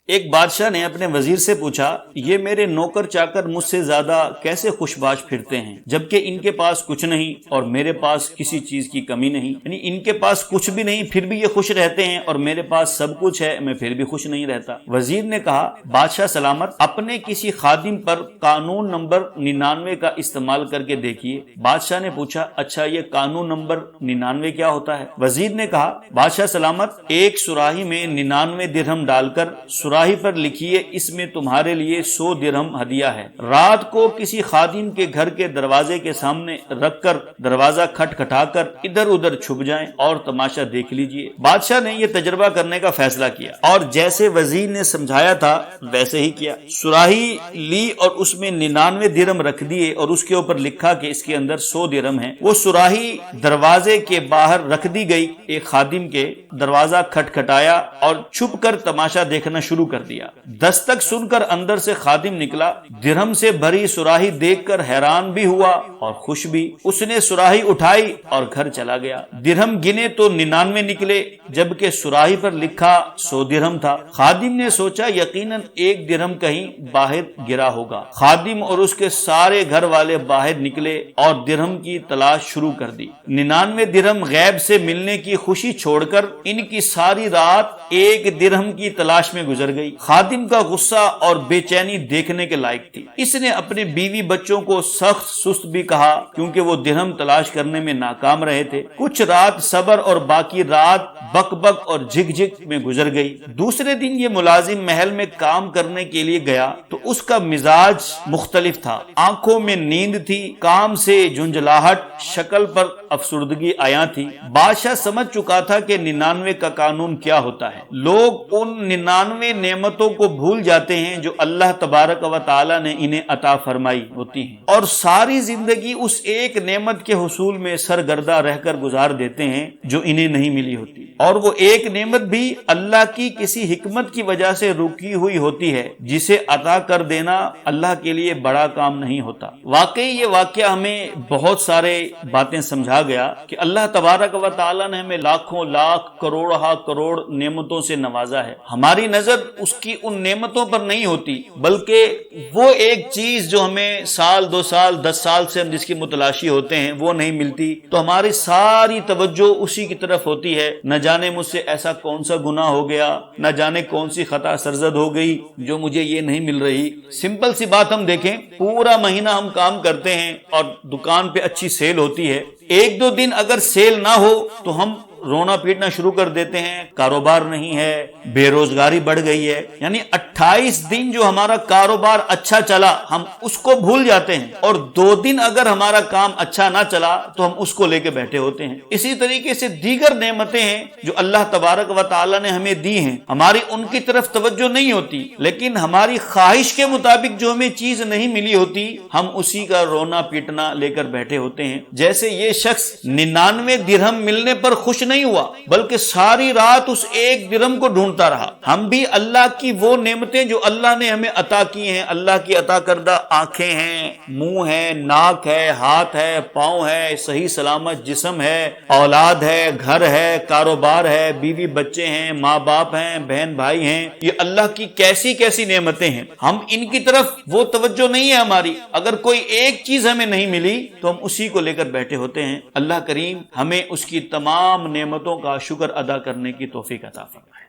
ایک بادشاہ نے اپنے وزیر سے پوچھا، یہ میرے نوکر چاکر مجھ سے زیادہ کیسے خوش باش پھرتے ہیں جبکہ ان کے پاس کچھ نہیں اور میرے پاس کسی چیز کی کمی نہیں، یعنی ان کے پاس کچھ بھی نہیں پھر بھی یہ خوش رہتے ہیں اور میرے پاس سب کچھ ہے میں پھر بھی خوش نہیں رہتا۔ وزیر نے کہا، بادشاہ سلامت، اپنے کسی خادم پر قانون نمبر 99 کا استعمال کر کے دیکھیے۔ بادشاہ نے پوچھا، اچھا یہ قانون نمبر 99 کیا ہوتا ہے؟ وزیر نے کہا، بادشاہ سلامت، ایک سراہی میں 99 درہم ڈال کر سراہی پر لکھیے، اس میں تمہارے لیے 100 درہم ہدیہ ہے۔ رات کو کسی خادم کے گھر کے دروازے کے سامنے رکھ کر دروازہ کھٹکھٹا کر ادھر ادھر چھپ جائیں اور تماشا دیکھ لیجئے۔ بادشاہ نے یہ تجربہ کرنے کا فیصلہ کیا اور جیسے وزیر نے سمجھایا تھا ویسے ہی کیا۔ سراہی لی اور اس میں 99 درہم رکھ دیے اور اس کے اوپر لکھا کہ اس کے اندر 100 درہم ہے۔ وہ سراہی دروازے کے باہر رکھ دی گئی، ایک خادم کے دروازہ کھٹکھٹایا اور چھپ کر تماشا دیکھنا شروع کر دیا۔ دستک سن کر اندر سے خادم نکلا، درہم سے بھری سراہی دیکھ کر حیران بھی ہوا اور خوش بھی۔ اس نے سراہی اٹھائی اور گھر چلا گیا۔ درہم گنے تو 99 نکلے جبکہ سراہی پر لکھا 100 درہم تھا۔ خادم نے سوچا یقیناً ایک درہم کہیں باہر گرا ہوگا۔ خادم اور اس کے سارے گھر والے باہر نکلے اور درہم کی تلاش شروع کر دی۔ 99 درہم غیب سے ملنے کی خوشی چھوڑ کر ان کی ساری رات ایک درہم کی تلاش میں گزر گئی۔ خادم کا غصہ اور بے چینی دیکھنے کے لائق تھی۔ اس نے اپنے بیوی بچوں کو سخت سست بھی کہا کیونکہ وہ درہم تلاش کرنے میں ناکام رہے تھے۔ کچھ رات صبر اور باقی رات بک بک اور جھک جھک میں گزر گئی۔ دوسرے دن یہ ملازم محل میں کام کرنے کے لیے گیا تو اس کا مزاج مختلف تھا۔ آنکھوں میں نیند تھی، کام سے جھنجھلاہٹ، شکل پر افسردگی آیا تھی۔ بادشاہ سمجھ چکا تھا کہ 99 کا قانون کیا ہوتا ہے۔ لوگ ان 99 نعمتوں کو بھول جاتے ہیں جو اللہ تبارک و تعالی نے انہیں عطا فرمائی ہوتی ہیں اور ساری زندگی اس ایک نعمت کے حصول میں سرگردہ رہ کر گزار دیتے ہیں جو انہیں نہیں ملی ہوتی، اور وہ ایک نعمت بھی اللہ کی کسی حکمت کی وجہ سے رکی ہوئی ہوتی ہے جسے عطا کر دینا اللہ کے لیے بڑا کام نہیں ہوتا۔ واقعی یہ واقعہ ہمیں بہت سارے باتیں سمجھا گیا کہ اللہ تبارک و تعالی نے ہمیں لاکھوں لاکھ کروڑہا کروڑ نعمتوں سے نوازا ہے۔ ہماری نظر اس کی ان نعمتوں پر نہیں ہوتی بلکہ وہ ایک چیز جو ہمیں سال 2 سال 10 سال سے ہم جس کی متلاشی ہوتے ہیں وہ نہیں ملتی تو ہماری ساری توجہ اسی کی طرف ہوتی ہے۔ نہ جانے مجھ سے ایسا کون سا گناہ ہو گیا، نہ جانے کون سی خطا سرزد ہو گئی جو مجھے یہ نہیں مل رہی۔ سمپل سی بات ہم دیکھیں، پورا مہینہ ہم کام کرتے ہیں اور دکان پہ اچھی سیل ہوتی ہے، 1-2 دن اگر سیل نہ ہو تو ہم رونا پیٹنا شروع کر دیتے ہیں، کاروبار نہیں ہے، بے روزگاری بڑھ گئی ہے۔ یعنی 28 دن جو ہمارا کاروبار اچھا چلا ہم اس کو بھول جاتے ہیں، اور 2 دن اگر ہمارا کام اچھا نہ چلا تو ہم اس کو لے کے بیٹھے ہوتے ہیں۔ اسی طریقے سے دیگر نعمتیں ہیں جو اللہ تبارک و تعالی نے ہمیں دی ہیں، ہماری ان کی طرف توجہ نہیں ہوتی، لیکن ہماری خواہش کے مطابق جو ہمیں چیز نہیں ملی ہوتی ہم اسی کا رونا پیٹنا لے کر بیٹھے ہوتے ہیں۔ جیسے یہ شخص 99 درہم ملنے پر خوش نہیں ہوا بلکہ ساری رات اس ایک درہم کو ڈھونڈتا رہا۔ ہم بھی اللہ کی وہ نعمتیں جو اللہ نے ہمیں عطا کی ہیں، اللہ کی عطا کردہ آنکھیں ہیں، منہ ہے، ناک ہے، ہاتھ ہے، پاؤں ہے، صحیح سلامت جسم ہے، اولاد ہے، گھر ہے، کاروبار ہے، بیوی بچے ہیں، ماں باپ ہیں، بہن بھائی ہیں، یہ اللہ کی کیسی کیسی نعمتیں ہیں، ہم ان کی طرف وہ توجہ نہیں ہے ہماری۔ اگر کوئی ایک چیز ہمیں نہیں ملی تو ہم اسی کو لے کر بیٹھے ہوتے ہیں۔ اللہ کریم ہمیں اس کی تمام نعمتوں کا شکر ادا کرنے کی توفیق عطا فرمائے۔